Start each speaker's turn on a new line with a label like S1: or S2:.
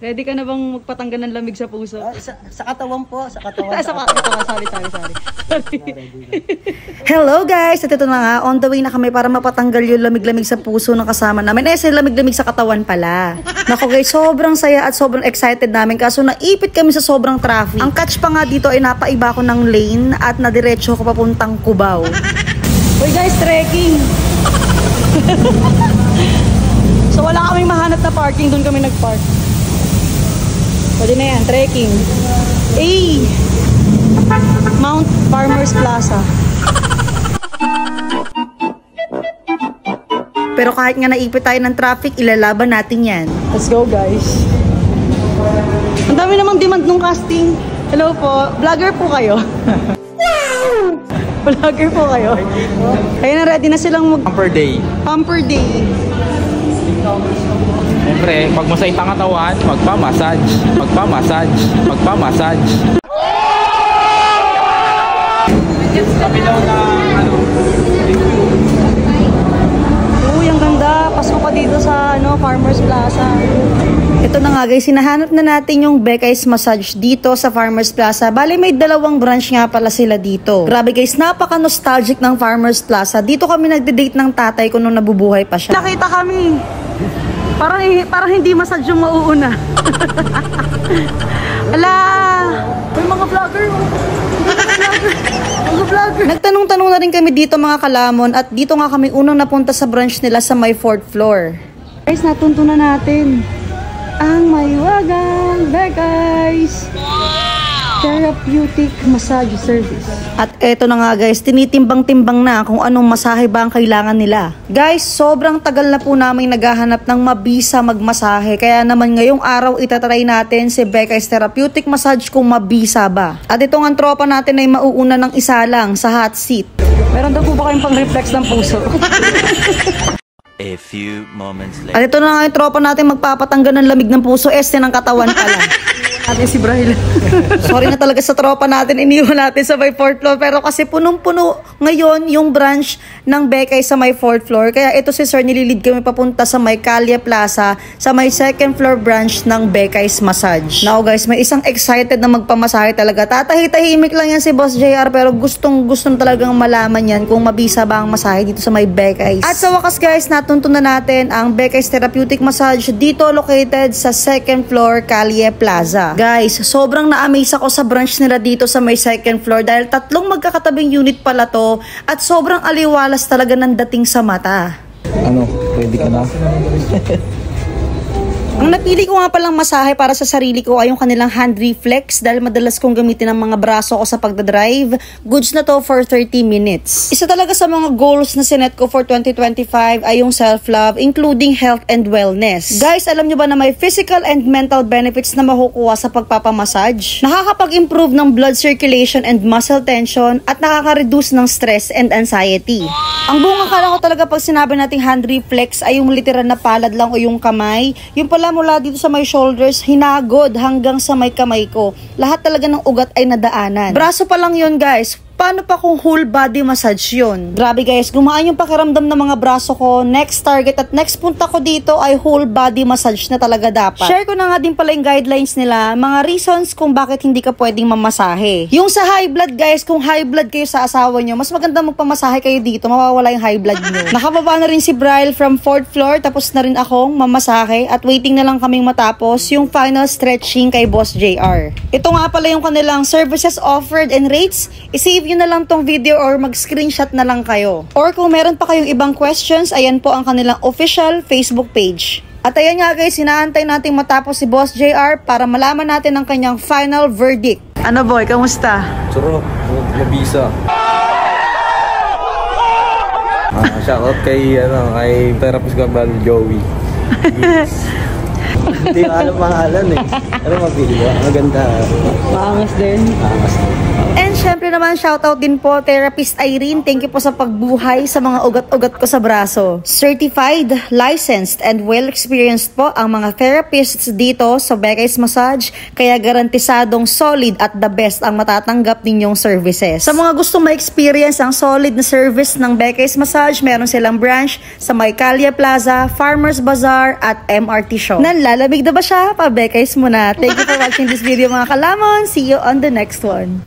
S1: Ready ka na bang magpatanggal ng lamig sa puso?
S2: Sa katawan po, sa katawan.
S1: Sorry.
S3: Hello guys! At ito na nga, on the way na kami para mapatanggal yung lamig-lamig sa puso ng kasama namin. Lamig-lamig sa katawan pala. Naku guys, sobrang saya at sobrang excited namin kaso naipit kami sa sobrang traffic. Ang catch pa nga dito ay napaiba ko ng lane at nadiretso ko papuntang Cubao.
S1: Uy guys, trekking! So wala kaming mahanap na parking, doon kami nag-park. Pwede na yan, trekking. Mount Farmers Plaza.
S3: Pero kahit nga naipit tayo ng traffic, ilalaban natin yan.
S1: Let's go guys. Ang dami namang demand nung casting. Hello po, vlogger po kayo. Vlogger po kayo. Ayun na, ready na silang
S4: Pamper day.
S1: Pamper day.
S4: Siyempre, pag masay ang katawan, magpa-massage. Sabi daw na,
S1: Uy, ang ganda. Pasok pa dito sa Farmers Plaza.
S3: Ito na nga guys, hinahanap na natin yung Bekay's Massage dito sa Farmers Plaza. Bali may dalawang branch nga pala sila dito. Grabe guys, napaka-nostalgic ng Farmers Plaza. Dito kami nagde-date ng tatay ko nung nabubuhay pa siya.
S1: Nakita kami. Parang hindi massage yung mauuna. Ala! May mga vlogger.
S3: Nagtanong-tanong na rin kami dito mga kalamon at dito nga kami unang napunta sa branch nila sa may 4th floor.
S1: Guys, natunto na natin ang Maywagang Bekay's Therapeutic Massage Service.
S3: At eto na nga guys, tinitimbang-timbang na kung anong masahe ba ang kailangan nila. Guys, sobrang tagal na po namin naghahanap ng mabisa magmasahe. Kaya naman ngayong araw itatry natin si Bekay's Therapeutic Massage kung mabisa ba. At itong ang tropa natin ay mauuna ng isa lang sa hot seat.
S1: Meron daw po ba kayong pang-reflex ng puso?
S5: A few moments later.
S3: At ito na nga yung tropa natin magpapatanggal ng lamig ng puso, este ng katawan pala.
S1: Ate si Brahil.
S3: Sorry na talaga sa tropa natin, iniwan natin sa may 4th floor. Pero kasi punong-puno ngayon yung branch ng Bekay sa may 4th floor. Kaya ito si Sir nililid kami papunta sa may Calle Plaza, sa may 2nd floor branch ng Bekay's Massage. Now guys, may isang excited na magpamasahe talaga. Tatahi-tahimik lang yan si Boss JR pero gustong talagang malaman yan kung mabisa ba ang masahe dito sa may Bekay's. At sa wakas guys, natunto na natin ang Bekay's Therapeutic Massage dito located sa 2nd floor Calle Plaza. Guys, sobrang na-amaze ako sa branch nila dito sa may 2nd floor dahil tatlong magkakatabing unit pala to at sobrang aliwalas talaga ng dating sa mata.
S4: ano, ready ka na?
S3: Ang napili ko nga palang masahe para sa sarili ko ay yung kanilang hand reflex dahil madalas kong gamitin ang mga braso ko sa pagdadrive. Goods na to for 30 minutes. Isa talaga sa mga goals na sinet ko for 2025 ay yung self-love, including health and wellness. Guys, alam nyo ba na may physical and mental benefits na makukuha sa pagpapamassage? Nakakapag-improve ng blood circulation and muscle tension at nakaka-reduce ng stress and anxiety. Ang buong akala ko talaga pag sinabi nating hand reflex ay yung literal na palad lang o yung kamay. Yung pala mula dito sa may shoulders, hinagod hanggang sa may kamay ko. Lahat talaga ng ugat ay nadaanan. Braso pa lang yun guys. Paano pa kung whole body massage yun? Grabe guys, gumaan yung pakiramdam ng mga braso ko. Next target at next punta ko dito ay whole body massage na talaga dapat. Share ko na nga din pala yung guidelines nila, mga reasons kung bakit hindi ka pwedeng mamasahe. Yung sa high blood guys, kung high blood kayo sa asawa nyo, mas maganda magpamasahe kayo dito, mawawala yung high blood nyo. Nakababa na rin si Bryle from 4th floor, tapos na rin akong mamasahe at waiting na lang kaming matapos yung final stretching kay Boss JR. Ito nga pala yung kanilang services offered and rates. I-save nyo na lang tong video or mag-screenshot na lang kayo. Or kung meron pa kayong ibang questions, ayan po ang kanilang official Facebook page. At ayan nga guys, hinaantay natin matapos si Boss JR para malaman natin ang kanyang final verdict.
S1: Ano boy, kamusta?
S4: Sarap, mabisa. Shoutout kay therapist ko ba, Joey.
S2: Hindi ko alam pangalan eh. Pero mabili. Maganda.
S1: Maangas din.
S2: Maangas din.
S3: And syempre naman, shoutout din po, Therapist Irene. Thank you po sa pagbuhay sa mga ugat-ugat ko sa braso. Certified, licensed, and well-experienced po ang mga therapists dito sa Bekay's Massage. Kaya garantisadong solid at the best ang matatanggap ninyong services. Sa mga gustong ma-experience ang solid na service ng Bekay's Massage, meron silang branch sa may Calle Plaza, Farmers Bazaar, at MRT Show. Lalamig na ba siya? Pabekays mo na. Thank you for watching this video mga kalamon. See you on the next one.